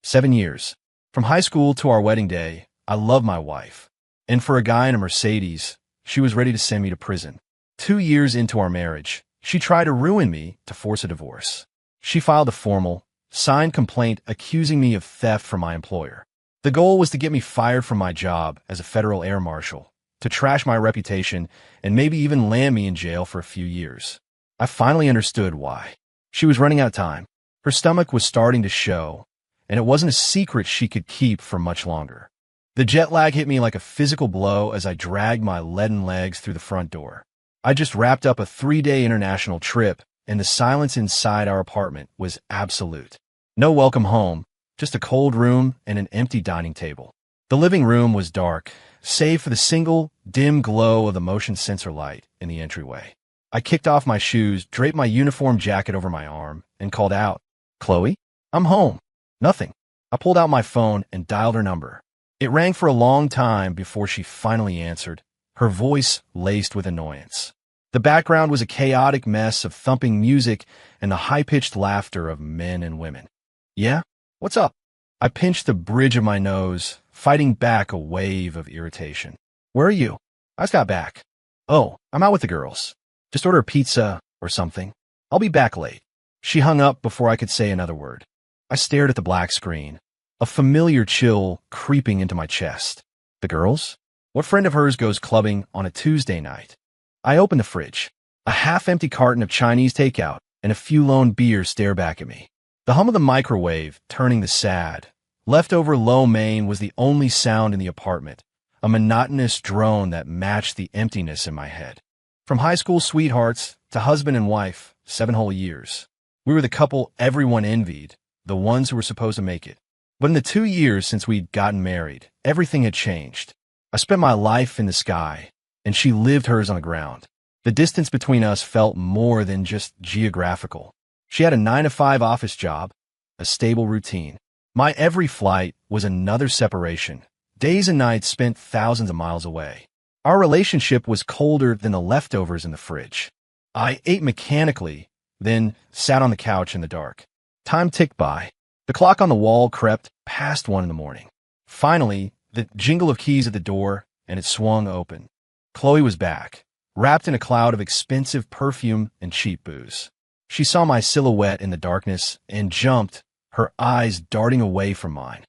7 years. From high school to our wedding day, I love my wife. And for a guy in a Mercedes, she was ready to send me to prison. 2 years into our marriage, she tried to ruin me to force a divorce. She filed a formal, signed complaint accusing me of theft from my employer. The goal was to get me fired from my job as a federal air marshal, to trash my reputation, and maybe even land me in jail for a few years. I finally understood why. She was running out of time. Her stomach was starting to show, and it wasn't a secret she could keep for much longer. The jet lag hit me like a physical blow as I dragged my leaden legs through the front door. I just wrapped up a 3-day international trip, and the silence inside our apartment was absolute. No welcome home, just a cold room and an empty dining table. The living room was dark, save for the single, dim glow of the motion sensor light in the entryway. I kicked off my shoes, draped my uniform jacket over my arm, and called out, "Chloe, I'm home." Nothing. I pulled out my phone and dialed her number. It rang for a long time before she finally answered, her voice laced with annoyance. The background was a chaotic mess of thumping music and the high-pitched laughter of men and women. "Yeah? What's up?" I pinched the bridge of my nose, fighting back a wave of irritation. "Where are you?" "I just got back." "Oh, I'm out with the girls. Just order a pizza or something. I'll be back late." She hung up before I could say another word. I stared at the black screen, a familiar chill creeping into my chest. The girls? What friend of hers goes clubbing on a Tuesday night? I opened the fridge. A half-empty carton of Chinese takeout and a few lone beers stare back at me. The hum of the microwave, turning the sad, leftover lo mein was the only sound in the apartment, a monotonous drone that matched the emptiness in my head. From high school sweethearts to husband and wife, 7 whole years. We were the couple everyone envied, the ones who were supposed to make it. But in the 2 years since we'd gotten married, everything had changed. I spent my life in the sky, and she lived hers on the ground. The distance between us felt more than just geographical. She had a 9-to-5 office job, a stable routine. My every flight was another separation, days and nights spent thousands of miles away. Our relationship was colder than the leftovers in the fridge. I ate mechanically, then sat on the couch in the dark. Time ticked by. The clock on the wall crept past 1 in the morning. Finally, the jingle of keys at the door, and it swung open. Chloe was back, wrapped in a cloud of expensive perfume and cheap booze. She saw my silhouette in the darkness and jumped, her eyes darting away from mine.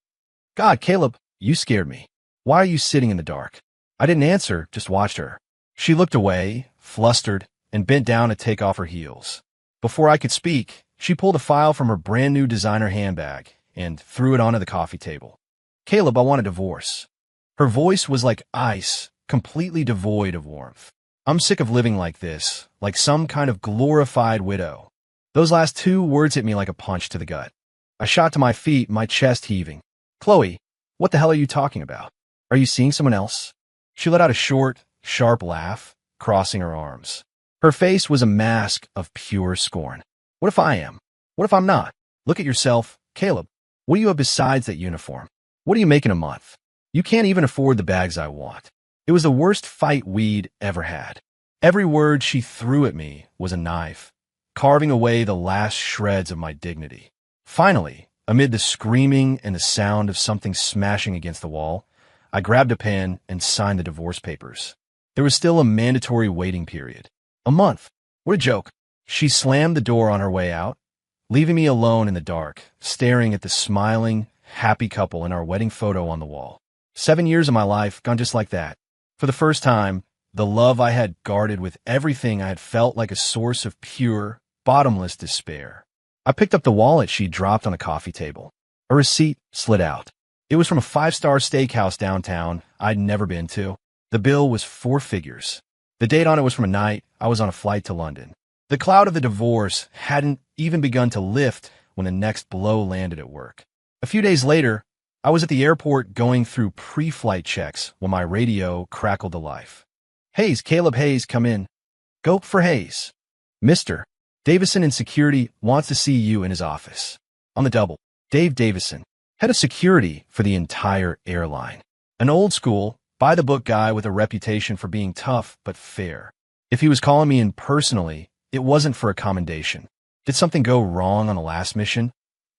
"God, Caleb, you scared me. Why are you sitting in the dark?" I didn't answer, just watched her. She looked away, flustered, and bent down to take off her heels. Before I could speak, she pulled a file from her brand-new designer handbag and threw it onto the coffee table. "Caleb, I want a divorce." Her voice was like ice, completely devoid of warmth. "I'm sick of living like this, like some kind of glorified widow." Those last 2 words hit me like a punch to the gut. I shot to my feet, my chest heaving. "Chloe, what the hell are you talking about? Are you seeing someone else?" She let out a short, sharp laugh, crossing her arms. Her face was a mask of pure scorn. "What if I am? What if I'm not? Look at yourself. Caleb, what do you have besides that uniform? What do you make in a month? You can't even afford the bags I want." It was the worst fight we'd ever had. Every word she threw at me was a knife, carving away the last shreds of my dignity. Finally, amid the screaming and the sound of something smashing against the wall, I grabbed a pen and signed the divorce papers. There was still a mandatory waiting period. A month. What a joke. She slammed the door on her way out, leaving me alone in the dark, staring at the smiling, happy couple in our wedding photo on the wall. 7 years of my life gone just like that. For the first time, the love I had guarded with everything I had felt like a source of pure, bottomless despair. I picked up the wallet she dropped on a coffee table. A receipt slid out. It was from a 5-star steakhouse downtown I'd never been to. The bill was 4 figures. The date on it was from a night I was on a flight to London. The cloud of the divorce hadn't even begun to lift when the next blow landed at work. A few days later, I was at the airport going through pre-flight checks when my radio crackled to life. "Hayes, Caleb Hayes, come in." "Go for Hayes." "Mr. Davison in security wants to see you in his office." On the double, Dave Davison, head of security for the entire airline. An old school, by-the-book guy with a reputation for being tough but fair. If he was calling me in personally, it wasn't for a commendation. Did something go wrong on the last mission?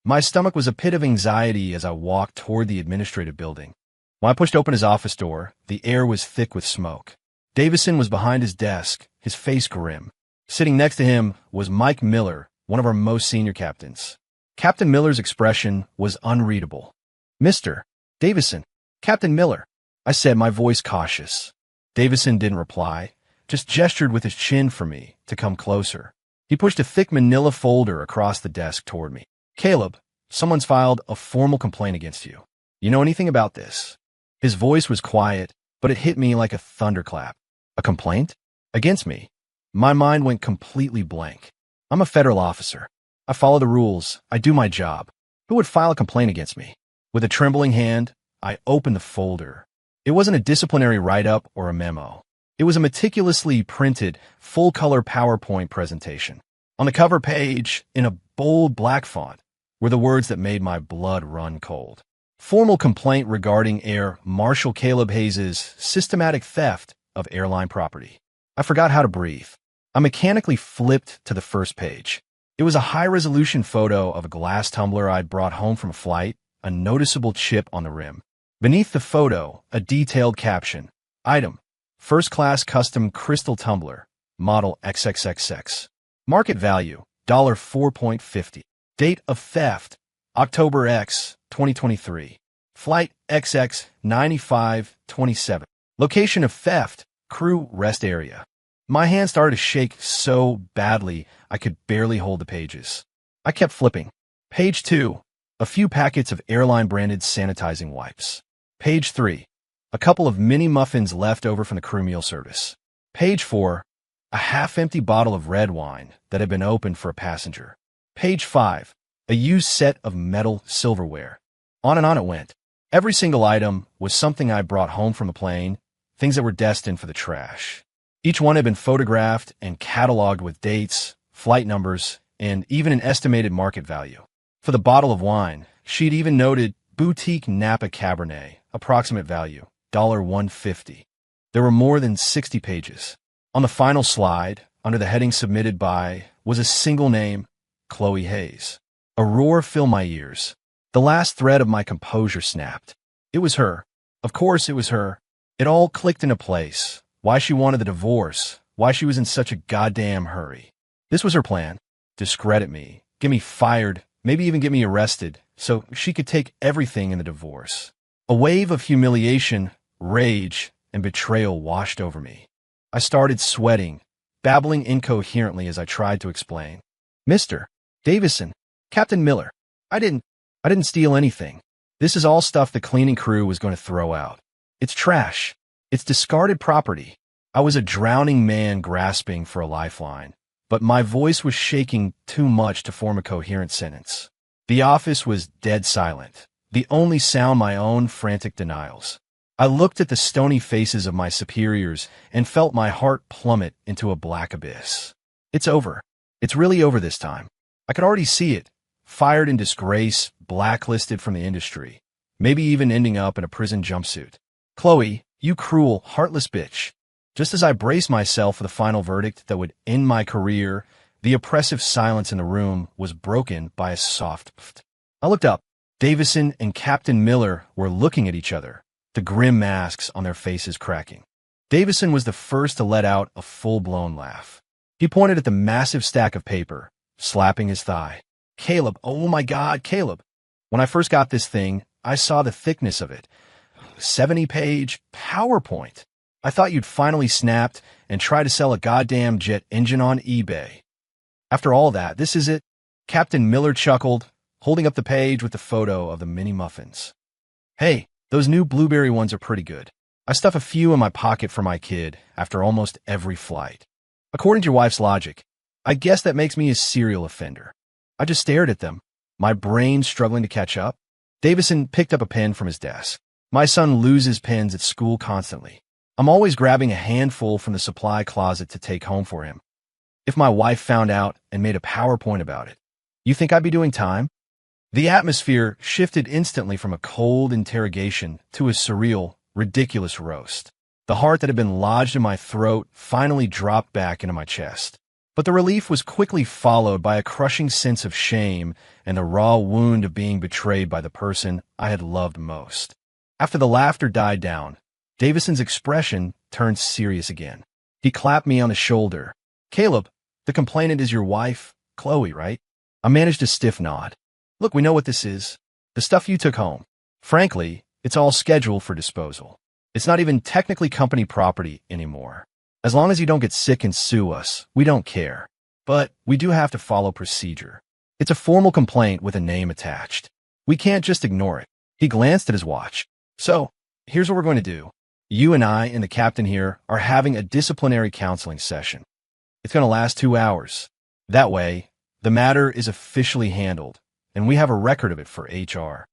My stomach was a pit of anxiety as I walked toward the administrative building. When I pushed open his office door, the air was thick with smoke. Davison was behind his desk, his face grim. Sitting next to him was Mike Miller, one of our most senior captains. Captain Miller's expression was unreadable. "Mr. Davison, Captain Miller," I said, my voice cautious. Davison didn't reply, just gestured with his chin for me to come closer. He pushed a thick manila folder across the desk toward me. "Caleb, someone's filed a formal complaint against you. You know anything about this?" His voice was quiet, but it hit me like a thunderclap. A complaint? Against me? My mind went completely blank. I'm a federal officer. I follow the rules. I do my job. Who would file a complaint against me? With a trembling hand, I opened the folder. It wasn't a disciplinary write-up or a memo. It was a meticulously printed, full-color PowerPoint presentation. On the cover page, in a bold black font, were the words that made my blood run cold. Formal complaint regarding Air Marshal Caleb Hayes' systematic theft of airline property. I forgot how to breathe. I mechanically flipped to the first page. It was a high-resolution photo of a glass tumbler I'd brought home from a flight, a noticeable chip on the rim. Beneath the photo, a detailed caption. Item: first-class custom crystal tumbler, model XXXX. Market value, $4.50. Date of theft, October 2023. Flight XX 9527. Location of theft, crew rest area. My hand started to shake so badly I could barely hold the pages. I kept flipping. Page 2, a few packets of airline-branded sanitizing wipes. Page 3, a couple of mini muffins left over from the crew meal service. Page 4, a half-empty bottle of red wine that had been opened for a passenger. Page 5, a used set of metal silverware. On and on it went. Every single item was something I brought home from the plane, things that were destined for the trash. Each one had been photographed and cataloged with dates, flight numbers, and even an estimated market value. For the bottle of wine, she'd even noted Boutique Napa Cabernet, approximate value, $1.50. There were more than 60 pages. On the final slide, under the heading submitted by, was a single name, Chloe Hayes. A roar filled my ears. The last thread of my composure snapped. It was her. Of course it was her. It all clicked into place. Why she wanted the divorce. Why she was in such a goddamn hurry. This was her plan. Discredit me. Get me fired. Maybe even get me arrested. So she could take everything in the divorce. A wave of humiliation, rage, and betrayal washed over me. I started sweating, babbling incoherently as I tried to explain. "Mr. Davison, Captain Miller, I didn't steal anything. This is all stuff the cleaning crew was going to throw out. It's trash. It's discarded property." I was a drowning man grasping for a lifeline, but my voice was shaking too much to form a coherent sentence. The office was dead silent, the only sound my own frantic denials. I looked at the stony faces of my superiors and felt my heart plummet into a black abyss. It's over. It's really over this time. I could already see it. Fired in disgrace, blacklisted from the industry, maybe even ending up in a prison jumpsuit. Chloe, you cruel, heartless bitch. Just as I braced myself for the final verdict that would end my career, the oppressive silence in the room was broken by a soft pft. I looked up. Davison and Captain Miller were looking at each other, the grim masks on their faces cracking. Davison was the first to let out a full-blown laugh. He pointed at the massive stack of paper, slapping his thigh. "Caleb, oh my God, Caleb. When I first got this thing, I saw the thickness of it. 70-page PowerPoint. I thought you'd finally snapped and tried to sell a goddamn jet engine on eBay. After all that, this is it?" Captain Miller chuckled, holding up the page with the photo of the mini muffins. "Hey, those new blueberry ones are pretty good. I stuff a few in my pocket for my kid after almost every flight. According to your wife's logic, I guess that makes me a serial offender." I just stared at them, my brain struggling to catch up. Davison picked up a pen from his desk. My son loses pens at school constantly. I'm always grabbing a handful from the supply closet to take home for him. If my wife found out and made a PowerPoint about it, you think I'd be doing time? The atmosphere shifted instantly from a cold interrogation to a surreal, ridiculous roast. The heart that had been lodged in my throat finally dropped back into my chest. But the relief was quickly followed by a crushing sense of shame and the raw wound of being betrayed by the person I had loved most. After the laughter died down, Davison's expression turned serious again. He clapped me on the shoulder. "Caleb, the complainant is your wife, Chloe, right?" I managed a stiff nod. "Look, we know what this is. The stuff you took home. Frankly, it's all scheduled for disposal. It's not even technically company property anymore. As long as you don't get sick and sue us, we don't care. But we do have to follow procedure. It's a formal complaint with a name attached. We can't just ignore it." He glanced at his watch. "So, here's what we're going to do. You and I and the captain here are having a disciplinary counseling session. It's going to last 2 hours. That way, the matter is officially handled, and we have a record of it for HR.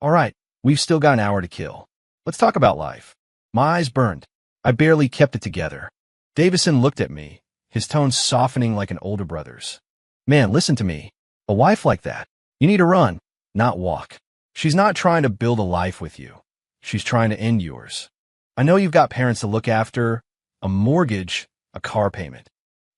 All right, we've still got an hour to kill. Let's talk about life." My eyes burned. I barely kept it together. Davison looked at me, his tone softening like an older brother's. "Man, listen to me. A wife like that, you need to run, not walk. She's not trying to build a life with you. She's trying to end yours. I know you've got parents to look after, a mortgage, a car payment.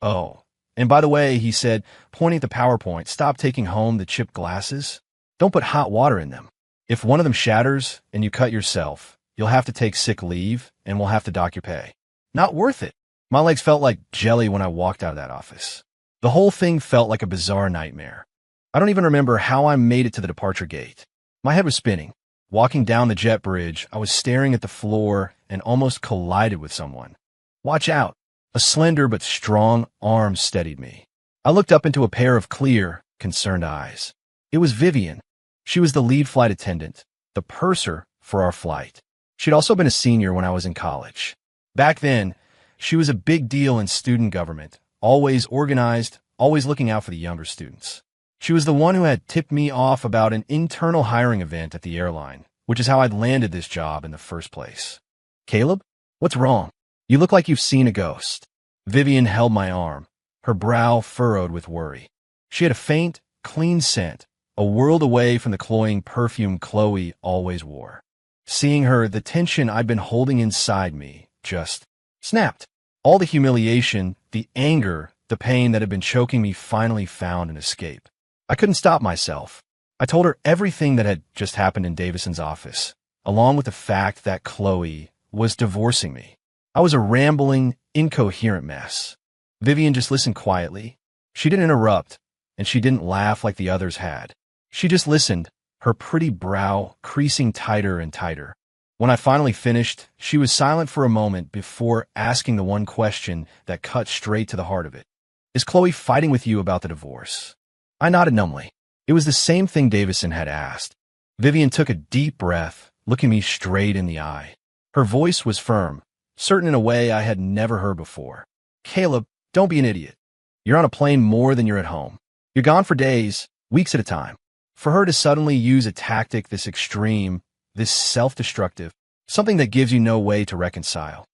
Oh, and by the way," he said, pointing at the PowerPoint, "stop taking home the chipped glasses. Don't put hot water in them. If one of them shatters and you cut yourself, you'll have to take sick leave and we'll have to dock your pay. Not worth it." My legs felt like jelly when I walked out of that office. The whole thing felt like a bizarre nightmare. I don't even remember how I made it to the departure gate. My head was spinning. Walking down the jet bridge, I was staring at the floor and almost collided with someone. "Watch out." A slender but strong arm steadied me. I looked up into a pair of clear, concerned eyes. It was Vivian. She was the lead flight attendant, the purser for our flight. She'd also been a senior when I was in college. Back then, she was a big deal in student government, always organized, always looking out for the younger students. She was the one who had tipped me off about an internal hiring event at the airline, which is how I'd landed this job in the first place. "Caleb, what's wrong? You look like you've seen a ghost." Vivian held my arm, her brow furrowed with worry. She had a faint, clean scent, a world away from the cloying perfume Chloe always wore. Seeing her, the tension I'd been holding inside me just snapped. All the humiliation, the anger, the pain that had been choking me finally found an escape. I couldn't stop myself. I told her everything that had just happened in Davison's office, along with the fact that Chloe was divorcing me. I was a rambling, incoherent mess. Vivian just listened quietly. She didn't interrupt, and she didn't laugh like the others had. She just listened, her pretty brow creasing tighter and tighter. When I finally finished, she was silent for a moment before asking the one question that cut straight to the heart of it. "Is Chloe fighting with you about the divorce?" I nodded numbly. It was the same thing Davison had asked. Vivian took a deep breath, looking me straight in the eye. Her voice was firm, certain in a way I had never heard before. "Caleb, don't be an idiot. You're on a plane more than you're at home. You're gone for days, weeks at a time. For her to suddenly use a tactic this extreme, this self-destructive, something that gives you no way to reconcile.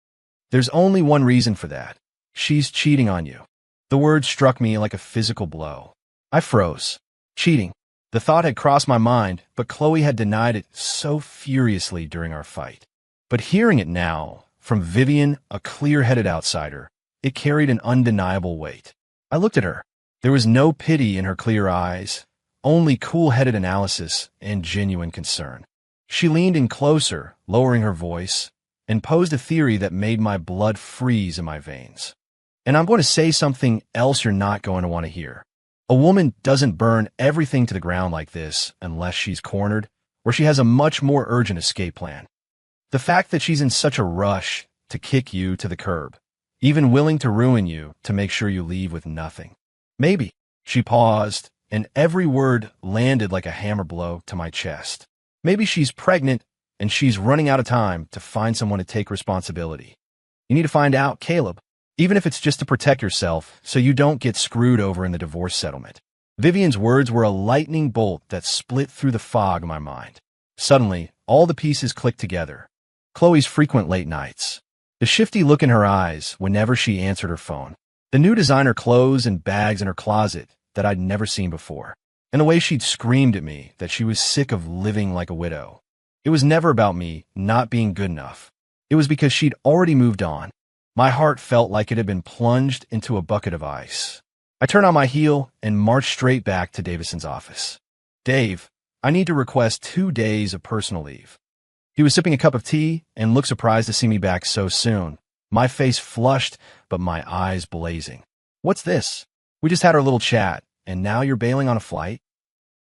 There's only one reason for that. She's cheating on you." The word struck me like a physical blow. I froze. Cheating. The thought had crossed my mind, but Chloe had denied it so furiously during our fight. But hearing it now, from Vivian, a clear-headed outsider, it carried an undeniable weight. I looked at her. There was no pity in her clear eyes, only cool-headed analysis and genuine concern. She leaned in closer, lowering her voice, and posed a theory that made my blood freeze in my veins. "And I'm going to say something else you're not going to want to hear. A woman doesn't burn everything to the ground like this unless she's cornered, or she has a much more urgent escape plan. The fact that she's in such a rush to kick you to the curb, even willing to ruin you to make sure you leave with nothing. Maybe." She paused, and every word landed like a hammer blow to my chest. "Maybe she's pregnant, and she's running out of time to find someone to take responsibility. You need to find out, Caleb, even if it's just to protect yourself so you don't get screwed over in the divorce settlement." Vivian's words were a lightning bolt that split through the fog in my mind. Suddenly, all the pieces clicked together. Chloe's frequent late nights, the shifty look in her eyes whenever she answered her phone, the new designer clothes and bags in her closet that I'd never seen before, and the way she'd screamed at me that she was sick of living like a widow. It was never about me not being good enough. It was because she'd already moved on. My heart felt like it had been plunged into a bucket of ice. I turned on my heel and marched straight back to Davison's office. Dave, I need to request 2 days of personal leave. He was sipping a cup of tea and looked surprised to see me back so soon. My face flushed, but my eyes blazing. What's this? We just had our little chat, and now you're bailing on a flight?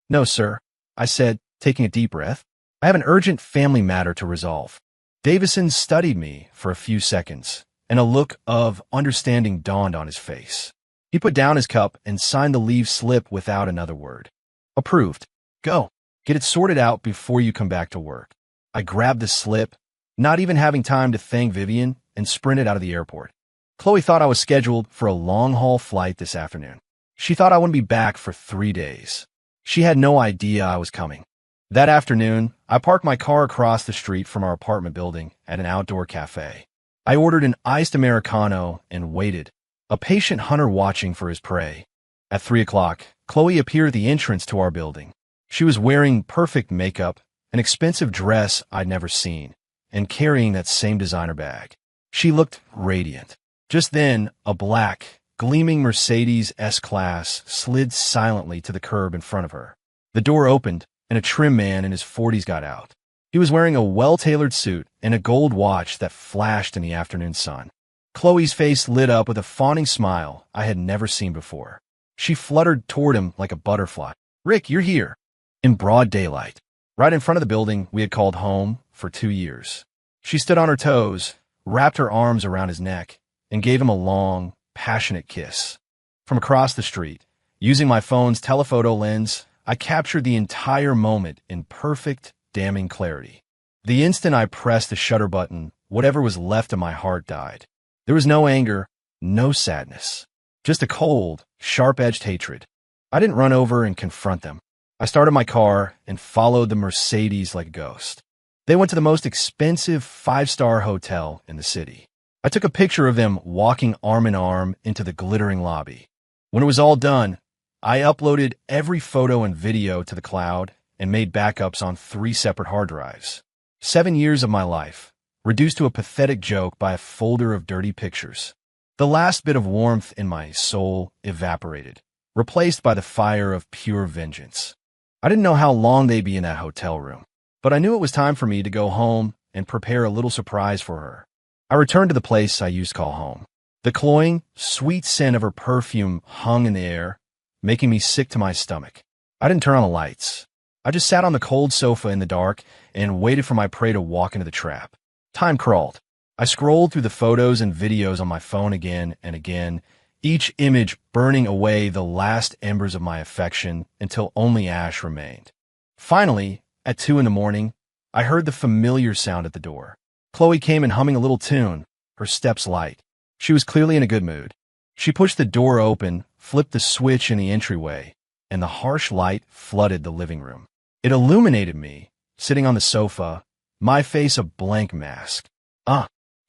No, sir, I said, taking a deep breath. I have an urgent family matter to resolve. Davison studied me for a few seconds, and a look of understanding dawned on his face. He put down his cup and signed the leave slip without another word. Approved. Go. Get it sorted out before you come back to work. I grabbed the slip, not even having time to thank Vivian, and sprinted out of the airport. Chloe thought I was scheduled for a long-haul flight this afternoon. She thought I wouldn't be back for 3 days. She had no idea I was coming. That afternoon, I parked my car across the street from our apartment building at an outdoor cafe. I ordered an iced Americano and waited, a patient hunter watching for his prey. At 3 o'clock, Chloe appeared at the entrance to our building. She was wearing perfect makeup, an expensive dress I'd never seen, and carrying that same designer bag. She looked radiant. Just then, a black, gleaming Mercedes S-Class slid silently to the curb in front of her. The door opened, and a trim man in his 40s got out. He was wearing a well-tailored suit and a gold watch that flashed in the afternoon sun. Chloe's face lit up with a fawning smile I had never seen before. She fluttered toward him like a butterfly. Rick, you're here. In broad daylight, right in front of the building we had called home for 2 years. She stood on her toes, wrapped her arms around his neck, and gave him a long, passionate kiss. From across the street, using my phone's telephoto lens, I captured the entire moment in perfect, damning clarity. The instant I pressed the shutter button, whatever was left of my heart died. There was no anger, no sadness, just a cold, sharp-edged hatred. I didn't run over and confront them. I started my car and followed the Mercedes like a ghost. They went to the most expensive 5-star hotel in the city. I took a picture of them walking arm in arm into the glittering lobby. When it was all done, I uploaded every photo and video to the cloud and made backups on 3 separate hard drives. 7 years of my life, reduced to a pathetic joke by a folder of dirty pictures. The last bit of warmth in my soul evaporated, replaced by the fire of pure vengeance. I didn't know how long they'd be in that hotel room, but I knew it was time for me to go home and prepare a little surprise for her. I returned to the place I used to call home. The cloying, sweet scent of her perfume hung in the air, making me sick to my stomach. I didn't turn on the lights. I just sat on the cold sofa in the dark and waited for my prey to walk into the trap. Time crawled. I scrolled through the photos and videos on my phone again and again, each image burning away the last embers of my affection until only ash remained. Finally, at 2 in the morning, I heard the familiar sound at the door. Chloe came in humming a little tune, her steps light. She was clearly in a good mood. She pushed the door open, flipped the switch in the entryway, and the harsh light flooded the living room. It illuminated me, sitting on the sofa, my face a blank mask.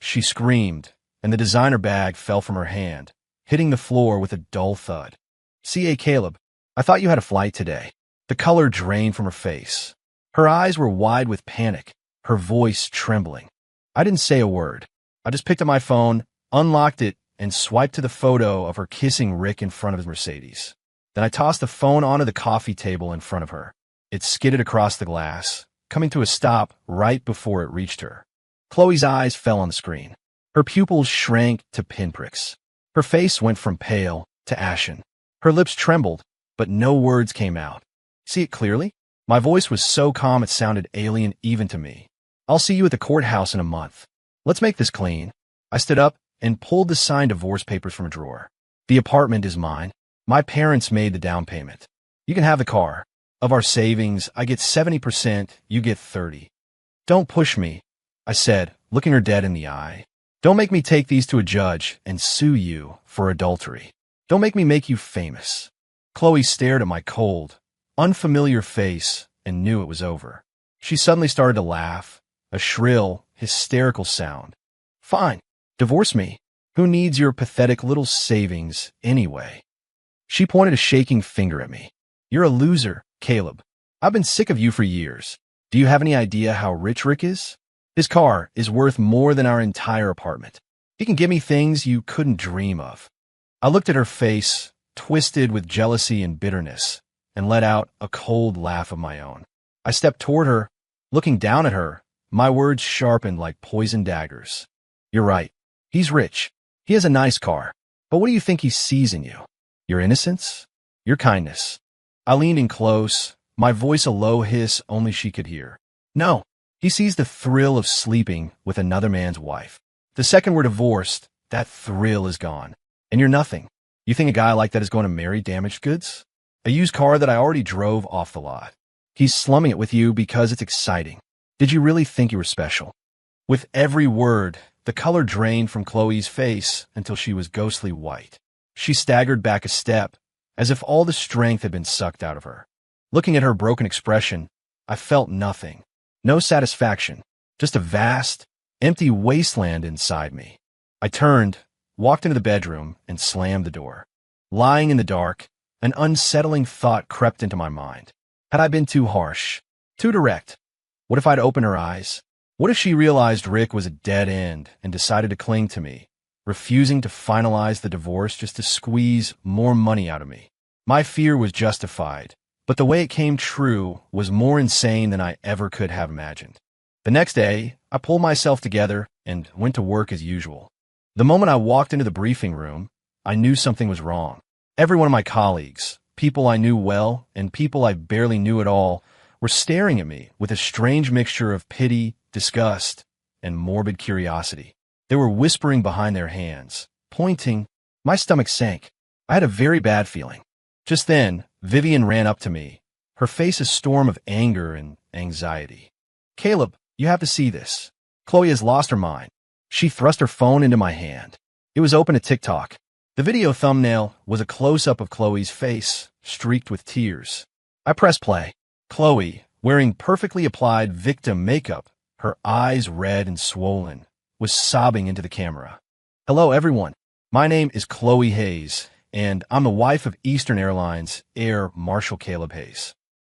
She screamed, and the designer bag fell from her hand, hitting the floor with a dull thud. C.A. Caleb, I thought you had a flight today. The color drained from her face. Her eyes were wide with panic, her voice trembling. I didn't say a word. I just picked up my phone, unlocked it, and swiped to the photo of her kissing Rick in front of his Mercedes. Then I tossed the phone onto the coffee table in front of her. It skidded across the glass, coming to a stop right before it reached her. Chloe's eyes fell on the screen. Her pupils shrank to pinpricks. Her face went from pale to ashen. Her lips trembled, but no words came out. See it clearly? My voice was so calm it sounded alien even to me. I'll see you at the courthouse in a month. Let's make this clean. I stood up and pulled the signed divorce papers from a drawer. The apartment is mine. My parents made the down payment. You can have the car. Of our savings, I get 70%, you get 30%. Don't push me, I said, looking her dead in the eye. Don't make me take these to a judge and sue you for adultery. Don't make you famous. Chloe stared at my cold, unfamiliar face and knew it was over. She suddenly started to laugh, a shrill, hysterical sound. Fine, divorce me. Who needs your pathetic little savings anyway? She pointed a shaking finger at me. You're a loser, Caleb. I've been sick of you for years. Do you have any idea how rich Rick is? His car is worth more than our entire apartment. He can give me things you couldn't dream of. I looked at her face, twisted with jealousy and bitterness, and let out a cold laugh of my own. I stepped toward her, looking down at her, my words sharpened like poisoned daggers. You're right. He's rich. He has a nice car. But what do you think he sees in you? Your innocence? Your kindness? I leaned in close, my voice a low hiss only she could hear. No, he sees the thrill of sleeping with another man's wife. The second we're divorced, that thrill is gone. And you're nothing. You think a guy like that is going to marry damaged goods? A used car that I already drove off the lot. He's slumming it with you because it's exciting. Did you really think you were special? With every word, the color drained from Chloe's face until she was ghostly white. She staggered back a step, as if all the strength had been sucked out of her. Looking at her broken expression, I felt nothing. No satisfaction, just a vast, empty wasteland inside me. I turned, walked into the bedroom, and slammed the door. Lying in the dark, an unsettling thought crept into my mind. Had I been too harsh? Too direct? What if I'd opened her eyes? What if she realized Rick was a dead end and decided to cling to me, refusing to finalize the divorce just to squeeze more money out of me? My fear was justified, but the way it came true was more insane than I ever could have imagined. The next day, I pulled myself together and went to work as usual. The moment I walked into the briefing room, I knew something was wrong. Every one of my colleagues, people I knew well and people I barely knew at all, were staring at me with a strange mixture of pity, disgust, and morbid curiosity. They were whispering behind their hands, pointing. My stomach sank. I had a very bad feeling. Just then, Vivian ran up to me, her face a storm of anger and anxiety. Caleb, you have to see this. Chloe has lost her mind. She thrust her phone into my hand. It was open to TikTok. The video thumbnail was a close-up of Chloe's face, streaked with tears. I pressed play. Chloe, wearing perfectly applied victim makeup, her eyes red and swollen, was sobbing into the camera. Hello, everyone. My name is Chloe Hayes, and I'm the wife of Eastern Airlines Air Marshal Caleb Hayes.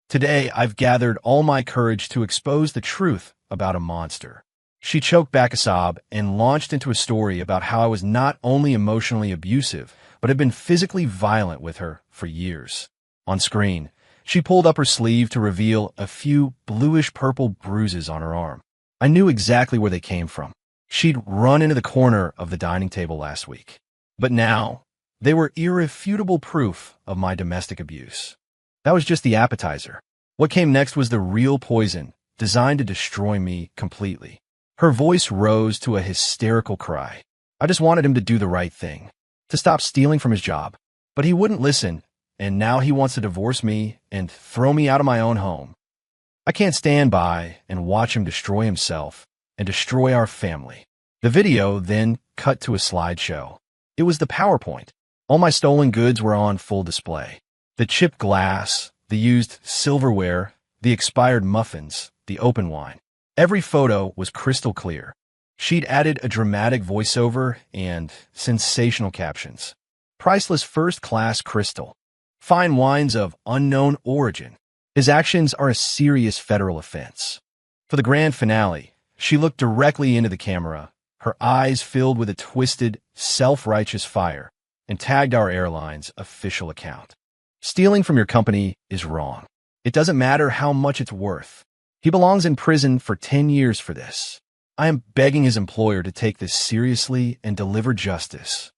Today, I've gathered all my courage to expose the truth about a monster. She choked back a sob and launched into a story about how I was not only emotionally abusive, but had been physically violent with her for years. On screen, she pulled up her sleeve to reveal a few bluish-purple bruises on her arm. I knew exactly where they came from. She'd run into the corner of the dining table last week. But now, they were irrefutable proof of my domestic abuse. That was just the appetizer. What came next was the real poison, designed to destroy me completely. Her voice rose to a hysterical cry. I just wanted him to do the right thing, to stop stealing from his job. But he wouldn't listen, and now he wants to divorce me and throw me out of my own home. I can't stand by and watch him destroy himself and destroy our family. The video then cut to a slideshow. It was the PowerPoint. All my stolen goods were on full display. The chipped glass, the used silverware, the expired muffins, the open wine. Every photo was crystal clear. She'd added a dramatic voiceover and sensational captions. Priceless first-class crystal. Fine wines of unknown origin. His actions are a serious federal offense. For the grand finale, she looked directly into the camera, her eyes filled with a twisted, self-righteous fire, and tagged our airline's official account. Stealing from your company is wrong. It doesn't matter how much it's worth. He belongs in prison for 10 years for this. I am begging his employer to take this seriously and deliver justice.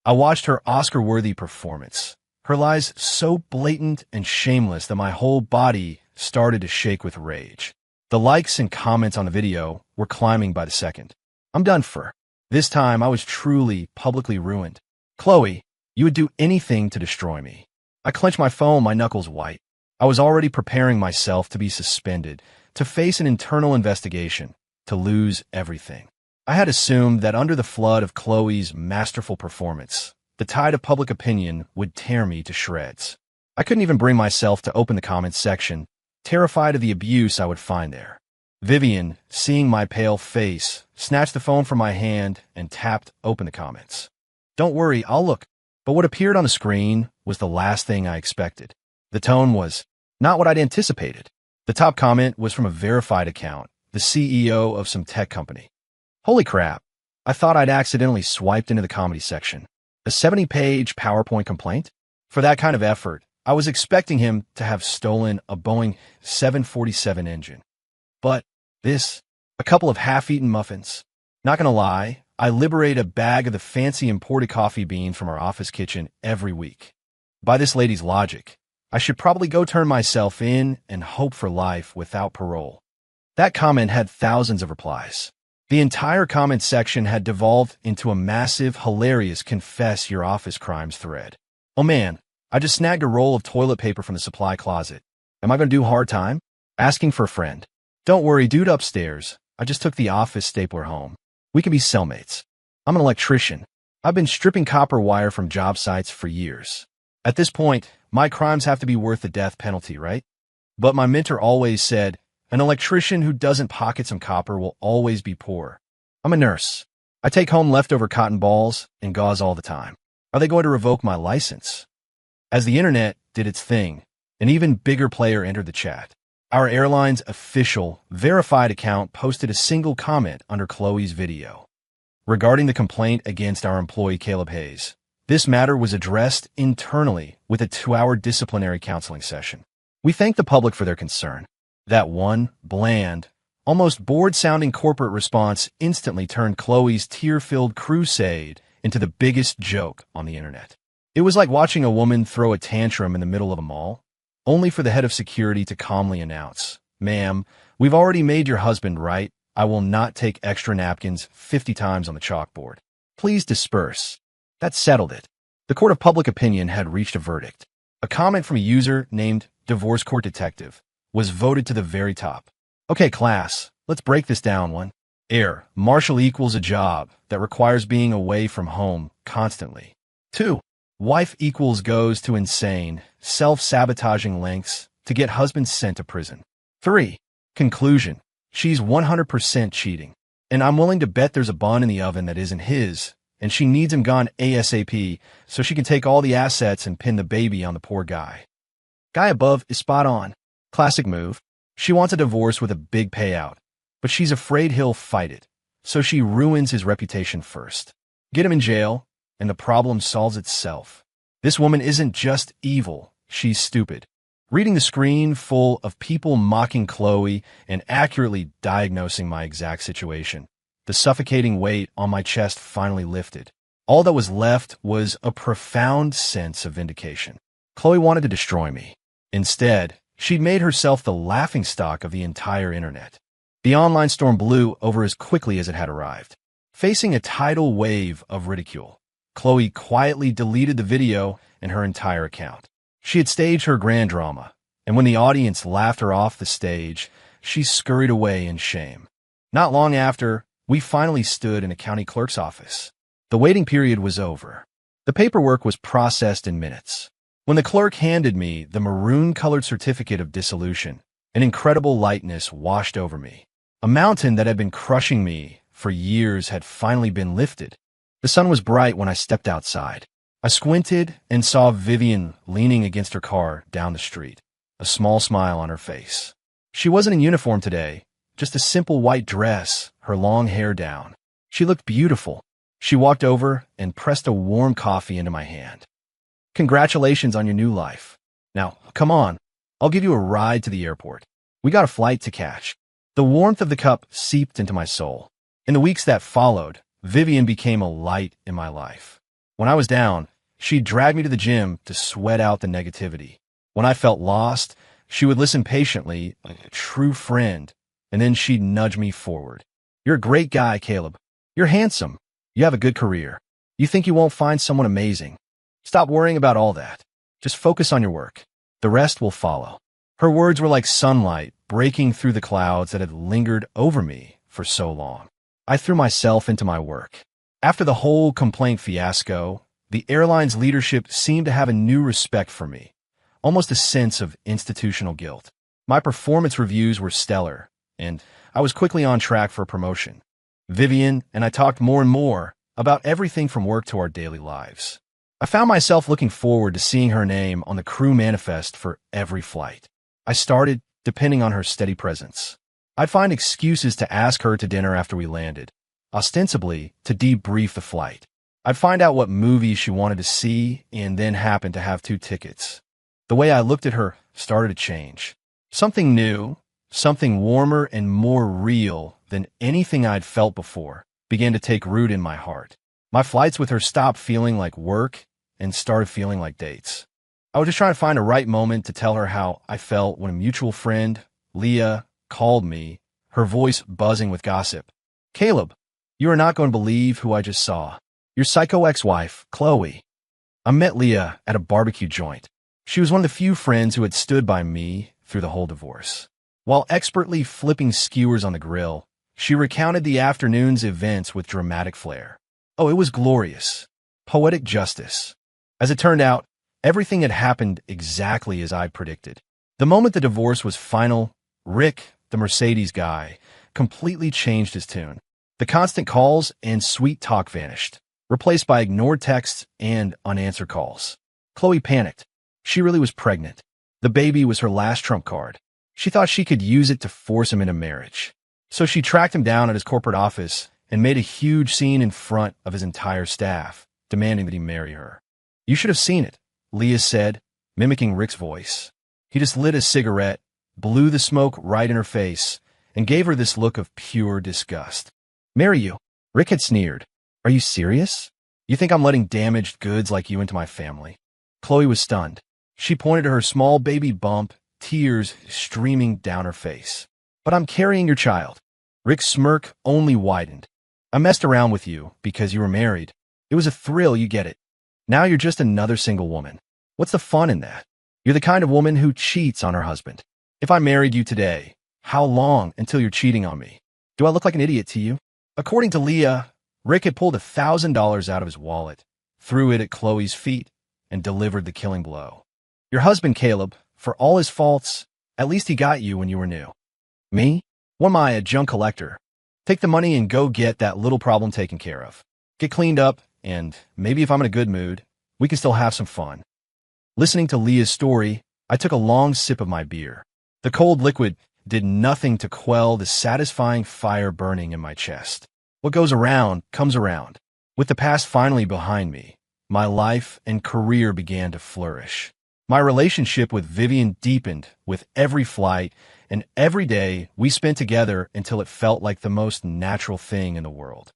I watched her Oscar-worthy performance, her lies so blatant and shameless that my whole body started to shake with rage. The likes and comments on the video were climbing by the second. I'm done for. This time I was truly publicly ruined. Chloe, you would do anything to destroy me. I clenched my phone, my knuckles white. I was already preparing myself to be suspended, to face an internal investigation, to lose everything. I had assumed that under the flood of Chloe's masterful performance, the tide of public opinion would tear me to shreds. I couldn't even bring myself to open the comments section, terrified of the abuse I would find there. Vivian, seeing my pale face, snatched the phone from my hand and tapped open the comments. Don't worry, I'll look. But what appeared on the screen was the last thing I expected. The tone was not what I'd anticipated. The top comment was from a verified account, the CEO of some tech company. Holy crap, I thought I'd accidentally swiped into the comedy section. A 70-page PowerPoint complaint? For that kind of effort, I was expecting him to have stolen a Boeing 747 engine. But this, a couple of half-eaten muffins. Not gonna lie, I liberate a bag of the fancy imported coffee beans from our office kitchen every week. By this lady's logic, I should probably go turn myself in and hope for life without parole. That comment had thousands of replies. The entire comment section had devolved into a massive, hilarious confess your office crimes thread. Oh man, I just snagged a roll of toilet paper from the supply closet. Am I going to do hard time? Asking for a friend. Don't worry, dude upstairs. I just took the office stapler home. We can be cellmates. I'm an electrician. I've been stripping copper wire from job sites for years. At this point, my crimes have to be worth the death penalty, right? But my mentor always said, an electrician who doesn't pocket some copper will always be poor. I'm a nurse. I take home leftover cotton balls and gauze all the time. Are they going to revoke my license? As the internet did its thing, an even bigger player entered the chat. Our airline's official, verified account posted a single comment under Chloe's video. Regarding the complaint against our employee Caleb Hayes, this matter was addressed internally with a 2-hour disciplinary counseling session. We thank the public for their concern. That one, bland, almost bored-sounding corporate response instantly turned Chloe's tear-filled crusade into the biggest joke on the internet. It was like watching a woman throw a tantrum in the middle of a mall, only for the head of security to calmly announce, "Ma'am, we've already made your husband right. I will not take extra napkins 50 times on the chalkboard. Please disperse." That settled it. The court of public opinion had reached a verdict. A comment from a user named Divorce Court Detective was voted to the very top. Okay, class, let's break this down one. Air, Marshall equals a job that requires being away from home constantly. 2. Wife equals goes to insane, self-sabotaging lengths to get husband sent to prison. 3. Conclusion, she's 100% cheating. And I'm willing to bet there's a bun in the oven that isn't his, and she needs him gone ASAP so she can take all the assets and pin the baby on the poor guy. Guy above is spot on. Classic move. She wants a divorce with a big payout, but she's afraid he'll fight it, so she ruins his reputation first. Get him in jail, and the problem solves itself. This woman isn't just evil, she's stupid. Reading the screen full of people mocking Chloe and accurately diagnosing my exact situation, the suffocating weight on my chest finally lifted. All that was left was a profound sense of vindication. Chloe wanted to destroy me. Instead, she'd made herself the laughingstock of the entire internet. The online storm blew over as quickly as it had arrived. Facing a tidal wave of ridicule, Chloe quietly deleted the video and her entire account. She had staged her grand drama, and when the audience laughed her off the stage, she scurried away in shame. Not long after, we finally stood in a county clerk's office. The waiting period was over. The paperwork was processed in minutes. When the clerk handed me the maroon-colored certificate of dissolution, an incredible lightness washed over me. A mountain that had been crushing me for years had finally been lifted. The sun was bright when I stepped outside. I squinted and saw Vivian leaning against her car down the street, a small smile on her face. She wasn't in uniform today, just a simple white dress, her long hair down. She looked beautiful. She walked over and pressed a warm coffee into my hand. Congratulations on your new life. Now, come on. I'll give you a ride to the airport. We got a flight to catch. The warmth of the cup seeped into my soul. In the weeks that followed, Vivian became a light in my life. When I was down, she'd drag me to the gym to sweat out the negativity. When I felt lost, she would listen patiently, like a true friend, and then she'd nudge me forward. You're a great guy, Caleb. You're handsome. You have a good career. You think you won't find someone amazing. Stop worrying about all that. Just focus on your work. The rest will follow. Her words were like sunlight breaking through the clouds that had lingered over me for so long. I threw myself into my work. After the whole complaint fiasco, the airline's leadership seemed to have a new respect for me, almost a sense of institutional guilt. My performance reviews were stellar, and I was quickly on track for a promotion. Vivian and I talked more and more about everything from work to our daily lives. I found myself looking forward to seeing her name on the crew manifest for every flight. I started depending on her steady presence. I'd find excuses to ask her to dinner after we landed, ostensibly to debrief the flight. I'd find out what movie she wanted to see and then happen to have 2 tickets. The way I looked at her started to change. Something new, something warmer and more real than anything I'd felt before began to take root in my heart. My flights with her stopped feeling like work and started feeling like dates. I was just trying to find a right moment to tell her how I felt when a mutual friend, Leah, called me, her voice buzzing with gossip. "Caleb, you are not going to believe who I just saw. Your psycho ex-wife, Chloe." I met Leah at a barbecue joint. She was one of the few friends who had stood by me through the whole divorce. While expertly flipping skewers on the grill, she recounted the afternoon's events with dramatic flair. Oh, it was glorious. Poetic justice. As it turned out, everything had happened exactly as I'd predicted. The moment the divorce was final, Rick, the Mercedes guy, completely changed his tune. The constant calls and sweet talk vanished, replaced by ignored texts and unanswered calls. Chloe panicked. She really was pregnant. The baby was her last trump card. She thought she could use it to force him into marriage. So she tracked him down at his corporate office and made a huge scene in front of his entire staff, demanding that he marry her. "You should have seen it," Leah said, mimicking Rick's voice. He just lit a cigarette, blew the smoke right in her face, and gave her this look of pure disgust. "Marry you?" Rick had sneered. "Are you serious? You think I'm letting damaged goods like you into my family?" Chloe was stunned. She pointed to her small baby bump, tears streaming down her face. "But I'm carrying your child." Rick's smirk only widened. "I messed around with you because you were married. It was a thrill, you get it. Now you're just another single woman. What's the fun in that? You're the kind of woman who cheats on her husband. If I married you today, how long until you're cheating on me? Do I look like an idiot to you?" According to Leah, Rick had pulled $1,000 out of his wallet, threw it at Chloe's feet, and delivered the killing blow. "Your husband, Caleb, for all his faults, at least he got you when you were new. Me? What am I, a junk collector? Take the money and go get that little problem taken care of. Get cleaned up, and maybe if I'm in a good mood, we can still have some fun." Listening to Leah's story, I took a long sip of my beer. The cold liquid did nothing to quell the satisfying fire burning in my chest. What goes around comes around. With the past finally behind me, my life and career began to flourish. My relationship with Vivian deepened with every flight, and every day we spent together until it felt like the most natural thing in the world.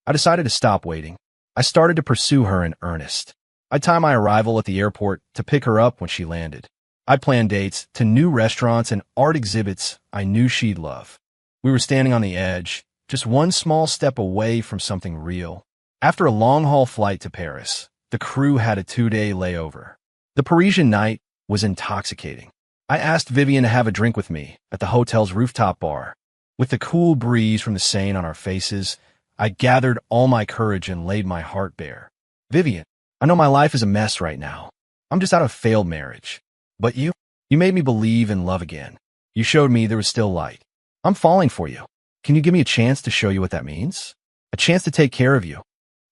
I decided to stop waiting. I started to pursue her in earnest. I'd time my arrival at the airport to pick her up when she landed. I'd plan dates to new restaurants and art exhibits I knew she'd love. We were standing on the edge, just one small step away from something real. After a long-haul flight to Paris, the crew had a 2-day layover. The Parisian night was intoxicating. I asked Vivian to have a drink with me at the hotel's rooftop bar. With the cool breeze from the Seine on our faces, I gathered all my courage and laid my heart bare. "Vivian, I know my life is a mess right now. I'm just out of a failed marriage. But you made me believe in love again. You showed me there was still light. I'm falling for you. Can you give me a chance to show you what that means? A chance to take care of you?"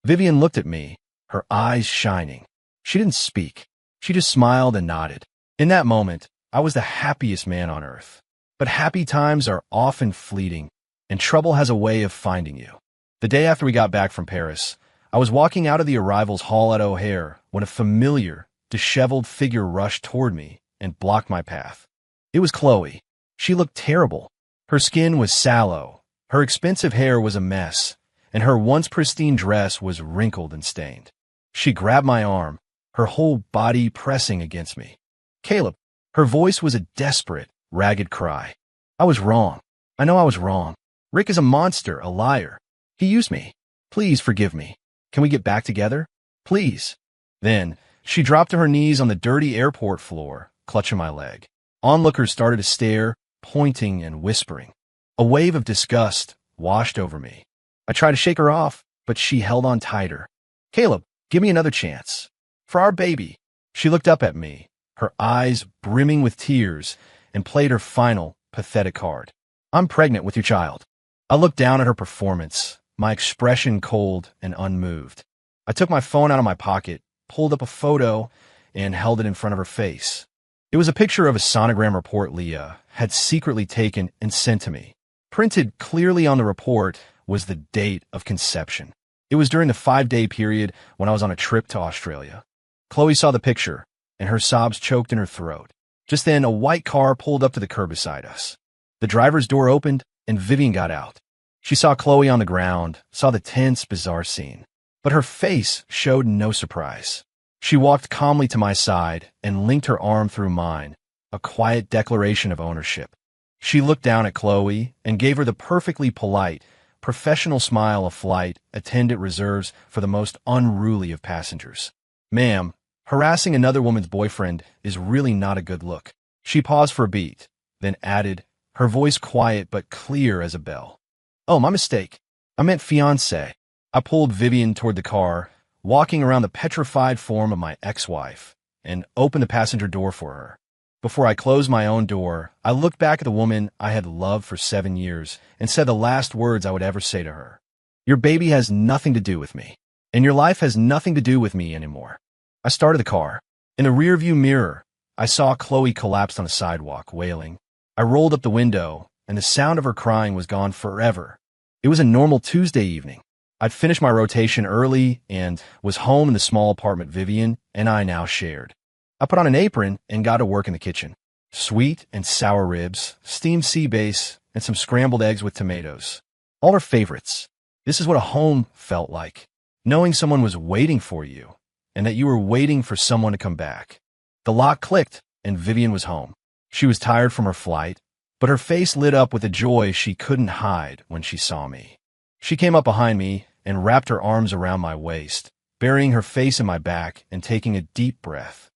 Vivian looked at me, her eyes shining. She didn't speak. She just smiled and nodded. In that moment, I was the happiest man on earth. But happy times are often fleeting, and trouble has a way of finding you. The day after we got back from Paris, I was walking out of the arrivals hall at O'Hare when a familiar, disheveled figure rushed toward me and blocked my path. It was Chloe. She looked terrible. Her skin was sallow, her expensive hair was a mess, and her once pristine dress was wrinkled and stained. She grabbed my arm, her whole body pressing against me. "Caleb," her voice was a desperate, ragged cry. "I was wrong. I know I was wrong. Rick is a monster, a liar. He used me. Please forgive me. Can we get back together? Please." Then, she dropped to her knees on the dirty airport floor, clutching my leg. Onlookers started to stare, pointing and whispering. A wave of disgust washed over me. I tried to shake her off, but she held on tighter. "Caleb, give me another chance. For our baby." She looked up at me, her eyes brimming with tears, and played her final, pathetic card. "I'm pregnant with your child." I looked down at her performance, my expression cold and unmoved. I took my phone out of my pocket, pulled up a photo, and held it in front of her face. It was a picture of a sonogram report Leah had secretly taken and sent to me. Printed clearly on the report was the date of conception. It was during the 5-day period when I was on a trip to Australia. Chloe saw the picture, and her sobs choked in her throat. Just then, a white car pulled up to the curb beside us. The driver's door opened, and Vivian got out. She saw Chloe on the ground, saw the tense, bizarre scene. But her face showed no surprise. She walked calmly to my side and linked her arm through mine, a quiet declaration of ownership. She looked down at Chloe and gave her the perfectly polite, professional smile a flight attendant reserves for the most unruly of passengers. "Ma'am, harassing another woman's boyfriend is really not a good look." She paused for a beat, then added, her voice quiet but clear as a bell. "Oh, my mistake. I meant fiancé." I pulled Vivian toward the car, walking around the petrified form of my ex-wife, and opened the passenger door for her. Before I closed my own door, I looked back at the woman I had loved for 7 years and said the last words I would ever say to her. "Your baby has nothing to do with me, and your life has nothing to do with me anymore." I started the car. In the rearview mirror, I saw Chloe collapsed on the sidewalk, wailing. I rolled up the window, and the sound of her crying was gone forever. It was a normal Tuesday evening. I'd finished my rotation early and was home in the small apartment Vivian and I now shared. I put on an apron and got to work in the kitchen. Sweet and sour ribs, steamed sea bass, and some scrambled eggs with tomatoes. All her favorites. This is what a home felt like. Knowing someone was waiting for you, and that you were waiting for someone to come back. The lock clicked, and Vivian was home. She was tired from her flight, but her face lit up with a joy she couldn't hide when she saw me. She came up behind me and wrapped her arms around my waist, burying her face in my back and taking a deep breath.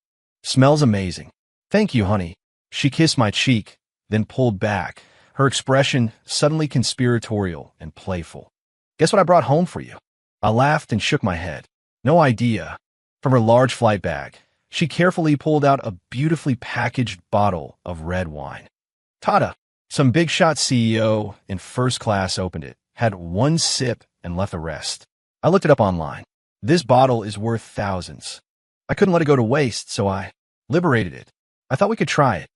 "Smells amazing." "Thank you, honey." She kissed my cheek, then pulled back, her expression suddenly conspiratorial and playful. "Guess what I brought home for you?" I laughed and shook my head. "No idea." From her large flight bag, she carefully pulled out a beautifully packaged bottle of red wine. "Tada!" Some big shot CEO in first class opened it, had one sip, and left the rest. I looked it up online. This bottle is worth thousands. I couldn't let it go to waste, so I liberated it. I thought we could try it.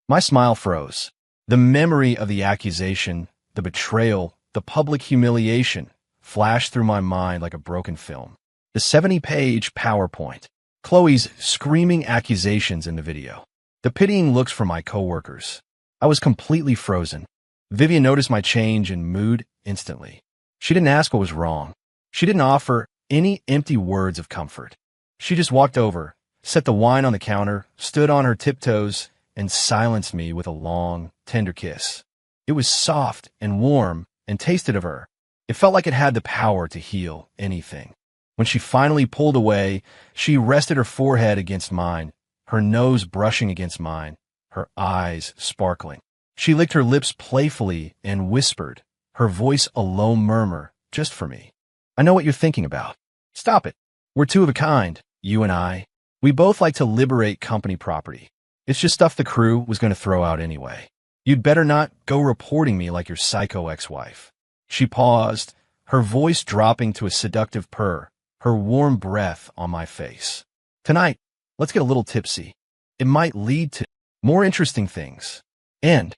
My smile froze. The memory of the accusation, the betrayal, the public humiliation flashed through my mind like a broken film. The 70-page PowerPoint. Chloe's screaming accusations in the video. The pitying looks from my coworkers. I was completely frozen. Vivian noticed my change in mood instantly. She didn't ask what was wrong. She didn't offer any empty words of comfort. She just walked over, set the wine on the counter, stood on her tiptoes, and silenced me with a long, tender kiss. It was soft and warm and tasted of her. It felt like it had the power to heal anything. When she finally pulled away, she rested her forehead against mine, her nose brushing against mine, her eyes sparkling. She licked her lips playfully and whispered, her voice a low murmur, just for me. "I know what you're thinking about. Stop it. We're two of a kind, you and I. We both like to liberate company property. It's just stuff the crew was going to throw out anyway. You'd better not go reporting me like your psycho ex-wife." She paused, her voice dropping to a seductive purr, her warm breath on my face. "Tonight, let's get a little tipsy. It might lead to more interesting things. And